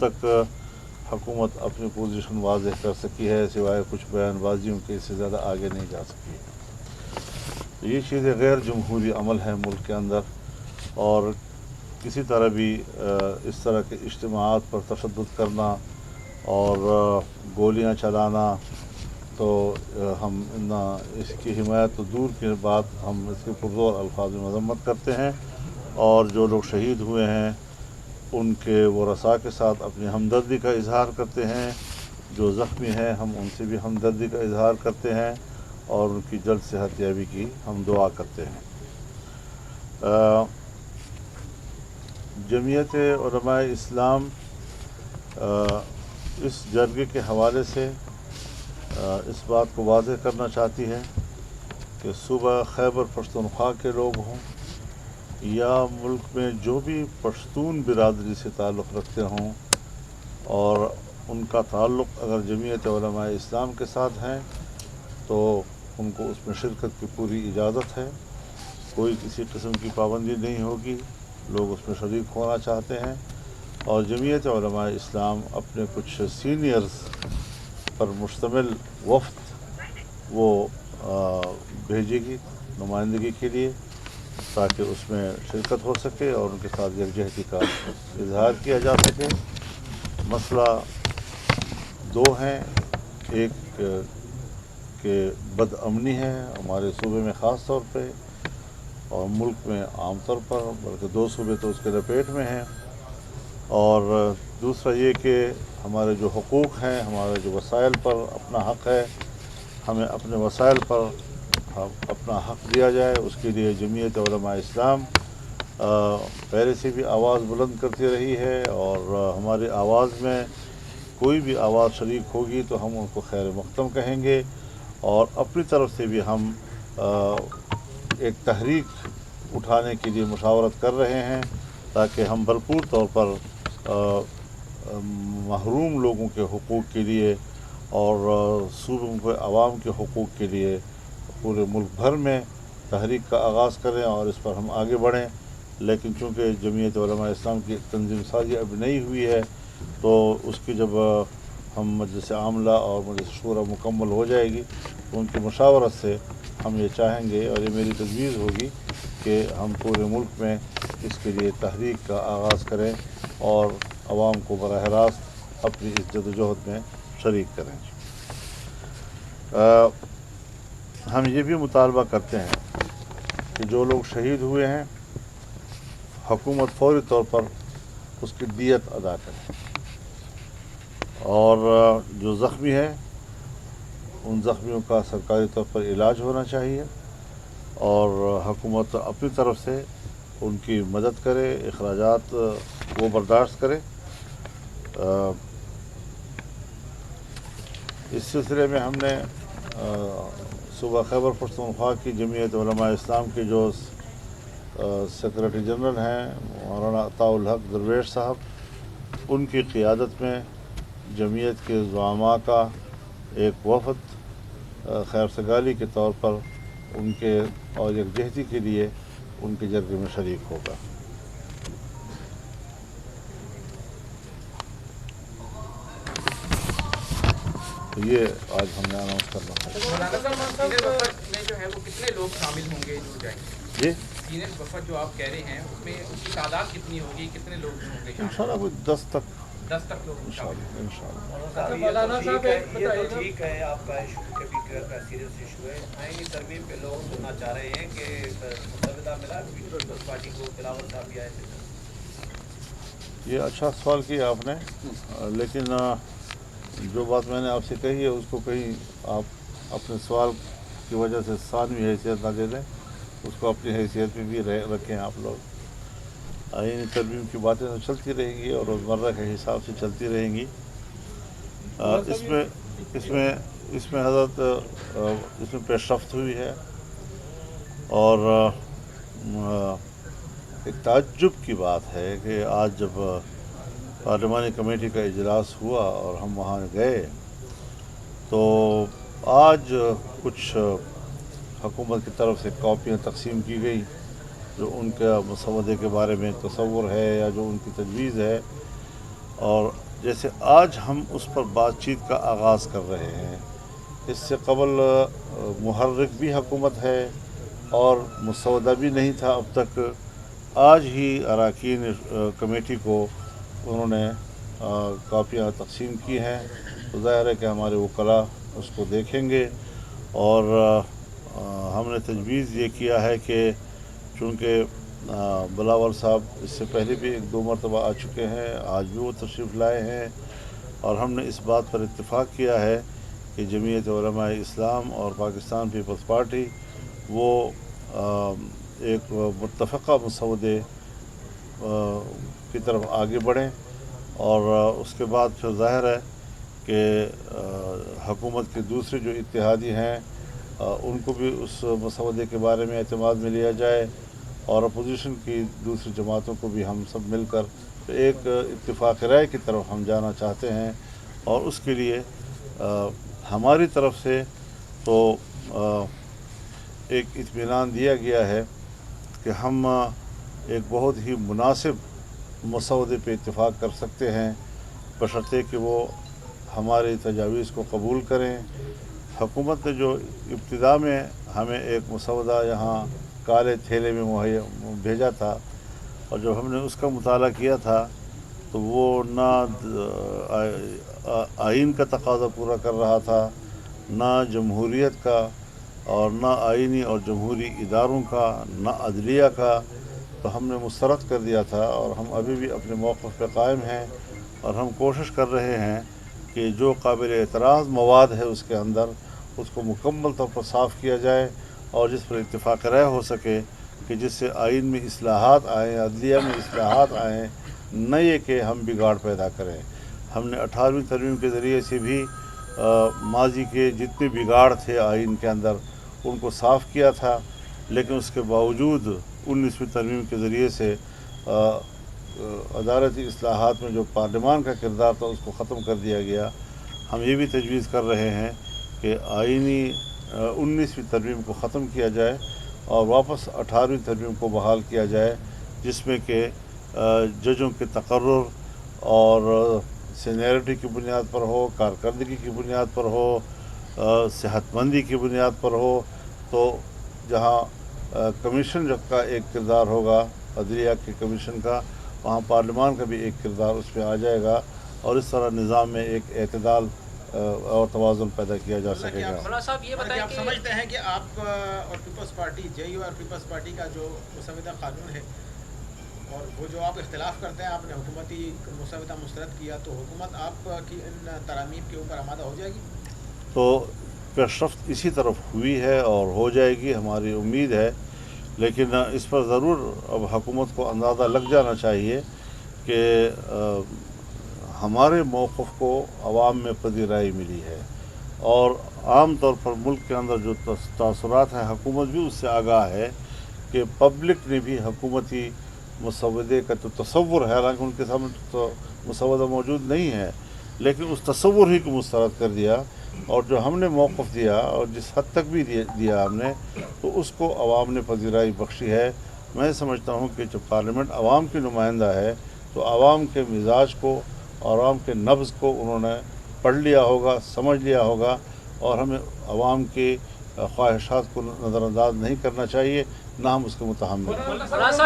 تک حکومت اپنی پوزیشن واضح کر سکی ہے، سوائے کچھ بیان بازیوں کے، اس سے زیادہ آگے نہیں جا سکی ہے۔ یہ چیزیں غیر جمہوری عمل ہے ملک کے اندر، اور کسی طرح بھی اس طرح کے اجتماعات پر تشدد کرنا اور گولیاں چلانا، تو ہم اس کی حمایت تو دور کی بات، ہم اس کے پرزور الفاظ میں مذمت کرتے ہیں، اور جو لوگ شہید ہوئے ہیں ان کے ورثاء کے ساتھ اپنی ہمدردی کا اظہار کرتے ہیں، جو زخمی ہیں ہم ان سے بھی ہمدردی کا اظہار کرتے ہیں، اور ان کی جلد صحت یابی کی ہم دعا کرتے ہیں۔ جمعیت علماء اسلام اس جرگے کے حوالے سے اس بات کو واضح کرنا چاہتی ہے کہ صوبہ خیبر پختونخوا کے لوگ ہوں یا ملک میں جو بھی پشتون برادری سے تعلق رکھتے ہوں، اور ان کا تعلق اگر جمعیت علماء اسلام کے ساتھ ہیں تو ان کو اس میں شرکت کی پوری اجازت ہے، کوئی کسی قسم کی پابندی نہیں ہوگی، لوگ اس میں شریک ہونا چاہتے ہیں۔ اور جمعیت علماء اسلام اپنے کچھ سینئرز پر مشتمل وفد وہ بھیجے گی نمائندگی کے لیے، تاکہ اس میں شرکت ہو سکے اور ان کے ساتھ یکجہتی کا اظہار کیا جا سکے۔ مسئلہ دو ہیں، ایک کہ بد امنی ہے ہمارے صوبے میں خاص طور پہ اور ملک میں عام طور پر، بلکہ دو صوبے تو اس کے لپیٹ میں ہیں، اور دوسرا یہ کہ ہمارے جو حقوق ہیں، ہمارے جو وسائل پر اپنا حق ہے، ہمیں اپنے وسائل پر اپنا حق دیا جائے۔ اس کے لیے جمعیت علماء اسلام پہلے سے بھی آواز بلند کرتی رہی ہے، اور ہماری آواز میں کوئی بھی آواز شریک ہوگی تو ہم ان کو خیر مقدم کہیں گے، اور اپنی طرف سے بھی ہم ایک تحریک اٹھانے کے لیے مشاورت کر رہے ہیں، تاکہ ہم بھرپور طور پر محروم لوگوں کے حقوق کے لیے اور صوبوں کے عوام کے حقوق کے لیے پورے ملک بھر میں تحریک کا آغاز کریں اور اس پر ہم آگے بڑھیں۔ لیکن چونکہ جمعیت علماء اسلام کی تنظیم سازی اب نہیں ہوئی ہے، تو اس کی جب ہم مجلس عاملہ اور مجلس شورا مکمل ہو جائے گی تو ان کی مشاورت سے ہم یہ چاہیں گے، اور یہ میری تجویز ہوگی کہ ہم پورے ملک میں اس کے لیے تحریک کا آغاز کریں اور عوام کو براہ راست اپنی اس جدوجہد میں شریک کریں۔ ہم یہ بھی مطالبہ کرتے ہیں کہ جو لوگ شہید ہوئے ہیں حکومت فوری طور پر اس کی دیت ادا کرے، اور جو زخمی ہیں ان زخمیوں کا سرکاری طور پر علاج ہونا چاہیے، اور حکومت اپنی طرف سے ان کی مدد کرے، اخراجات وہ برداشت کرے۔ اس سلسلے میں ہم نے صوبہ خیبر پختونخوا کی جمعیت علماء اسلام کے جو سیکریٹری جنرل ہیں مولانا عطاء الحق درویش صاحب، ان کی قیادت میں جمعیت کے زعماء کا ایک وفد خیر سگالی کے طور پر ان کے اور یکجہتی کے لیے ان کے جرگے میں شریک ہوگا۔ تو یہ آج ہم نے اناؤنس کرنا ہے۔ مولانا صاحب سینئر وفد میں جو ہے وہ کتنے لوگ شامل ہوں گے جو جائیں گے؟ جی سینئر وفد جو آپ کہہ رہے ہیں اس میں اس کی تعداد کتنی ہوگی، کتنے لوگ ہوں گے شامل؟ انشاءاللہ کوئی 10 تک 10 تک لوگ شامل ہوں گے انشاءاللہ۔ مولانا صاحب یہ تو ٹھیک ہے آپ کا ایشو کبھی کا سیریس ایشو ہے، آئینی ترمیم پہ لوگ سننا چاہ رہے ہیں کہ مسودہ ملا پیپلز پارٹی کو، بلاول صاحب بھی آئے تھے۔ یہ اچھا سوال کیا آپ نے، لیکن جو بات میں نے آپ سے کہی ہے اس کو کہیں آپ اپنے سوال کی وجہ سے ثانوی حیثیت نہ دے دیں، اس کو اپنی حیثیت میں بھی رکھیں آپ لوگ۔ آئینی ترمیم کی باتیں تو چلتی رہیں گی اور روزمرہ کے حساب سے چلتی رہیں گی۔ اس میں حضرت اس میں پیش رفت ہوئی ہے، اور ایک تعجب کی بات ہے کہ آج جب پارلیمانی کمیٹی کا اجلاس ہوا اور ہم وہاں گئے تو آج کچھ حکومت کی طرف سے کاپیاں تقسیم کی گئی جو ان کا مسودے کے بارے میں تصور ہے یا جو ان کی تجویز ہے، اور جیسے آج ہم اس پر بات چیت کا آغاز کر رہے ہیں، اس سے قبل محرک بھی حکومت ہے اور مسودہ بھی نہیں تھا اب تک. آج ہی اراکین کمیٹی کو انہوں نے کاپیاں تقسیم کی ہیں، تو ظاہر ہے کہ ہمارے وکلاء اس کو دیکھیں گے. اور ہم نے تجویز یہ کیا ہے کہ چونکہ بلاول صاحب اس سے پہلے بھی 1-2 مرتبہ آ چکے ہیں، آج بھی وہ تشریف لائے ہیں، اور ہم نے اس بات پر اتفاق کیا ہے کہ جمعیت علماء اسلام اور پاکستان پیپلز پارٹی وہ ایک متفقہ مسودے کی طرف آگے بڑھیں، اور اس کے بعد پھر ظاہر ہے کہ حکومت کے دوسرے جو اتحادی ہیں ان کو بھی اس مسودے کے بارے میں اعتماد میں لیا جائے، اور اپوزیشن کی دوسری جماعتوں کو بھی ہم سب مل کر ایک اتفاق رائے کی طرف ہم جانا چاہتے ہیں. اور اس کے لیے ہماری طرف سے تو ایک اطمینان دیا گیا ہے کہ ہم ایک بہت ہی مناسب مسودے پہ اتفاق کر سکتے ہیں، بشرطے کہ وہ ہماری تجاویز کو قبول کریں. حکومت نے جو ابتدا میں ہمیں ایک مسودہ یہاں کالے تھیلے میں بھیجا تھا، اور جب ہم نے اس کا مطالعہ کیا تھا تو وہ نہ آئین کا تقاضا پورا کر رہا تھا، نہ جمہوریت کا، اور نہ آئینی اور جمہوری اداروں کا، نہ عدلیہ کا. تو ہم نے مسترد کر دیا تھا، اور ہم ابھی بھی اپنے موقف پہ قائم ہیں، اور ہم کوشش کر رہے ہیں کہ جو قابل اعتراض مواد ہے اس کے اندر اس کو مکمل طور پر صاف کیا جائے، اور جس پر اتفاق رائے ہو سکے کہ جس سے آئین میں اصلاحات آئیں، عدلیہ میں اصلاحات آئیں، نہ یہ کہ ہم بگاڑ پیدا کریں. ہم نے 18ویں ترمیم کے ذریعے سے بھی ماضی کے جتنے بگاڑ تھے آئین کے اندر ان کو صاف کیا تھا، لیکن اس کے باوجود 19ویں ترمیم کے ذریعے سے عدالتی اصلاحات میں جو پارلیمان کا کردار تھا اس کو ختم کر دیا گیا. ہم یہ بھی تجویز کر رہے ہیں کہ آئینی 19ویں ترمیم کو ختم کیا جائے اور واپس 18ویں ترمیم کو بحال کیا جائے، جس میں کہ ججوں کے تقرر اور سینیئرٹی کی بنیاد پر ہو، کارکردگی کی بنیاد پر ہو، صحت مندی کی بنیاد پر ہو. تو جہاں کمیشن کا ایک کردار ہوگا عدلیہ کے کمیشن کا، وہاں پارلیمان کا بھی ایک کردار اس میں آ جائے گا، اور اس طرح نظام میں ایک اعتدال اور توازن پیدا کیا جا سکے گا. مولانا صاحب یہ بتائیں کہ سمجھتے ہیں کہ آپ اور پیپلز پارٹی JU اور پیپلز پارٹی کا جو مسودہ قانون ہے، اور وہ جو آپ اختلاف کرتے ہیں، آپ نے حکومتی مسودہ مسترد کیا، تو حکومت آپ کی ان ترامیم کے اوپر آمادہ ہو جائے گی؟ تو پیشرفت اسی طرف ہوئی ہے اور ہو جائے گی، ہماری امید ہے. لیکن اس پر ضرور اب حکومت کو اندازہ لگ جانا چاہیے کہ ہمارے موقف کو عوام میں پذیرائی ملی ہے، اور عام طور پر ملک کے اندر جو تاثرات ہیں حکومت بھی اس سے آگاہ ہے کہ پبلک نے بھی حکومتی مسودے کا تو تصور ہے، حالانکہ ان کے سامنے تو مسودہ موجود نہیں ہے، لیکن اس تصور ہی کو مسترد کر دیا. اور جو ہم نے موقف دیا اور جس حد تک بھی دیا ہم نے، تو اس کو عوام نے پذیرائی بخشی ہے. میں سمجھتا ہوں کہ جب پارلیمنٹ عوام کی نمائندہ ہے تو عوام کے مزاج کو اور عوام کے نبض کو انہوں نے پڑھ لیا ہوگا، سمجھ لیا ہوگا، اور ہمیں عوام کی خواہشات کو نظر انداز نہیں کرنا چاہیے، نہ ہم اس کے متحمل ہیں.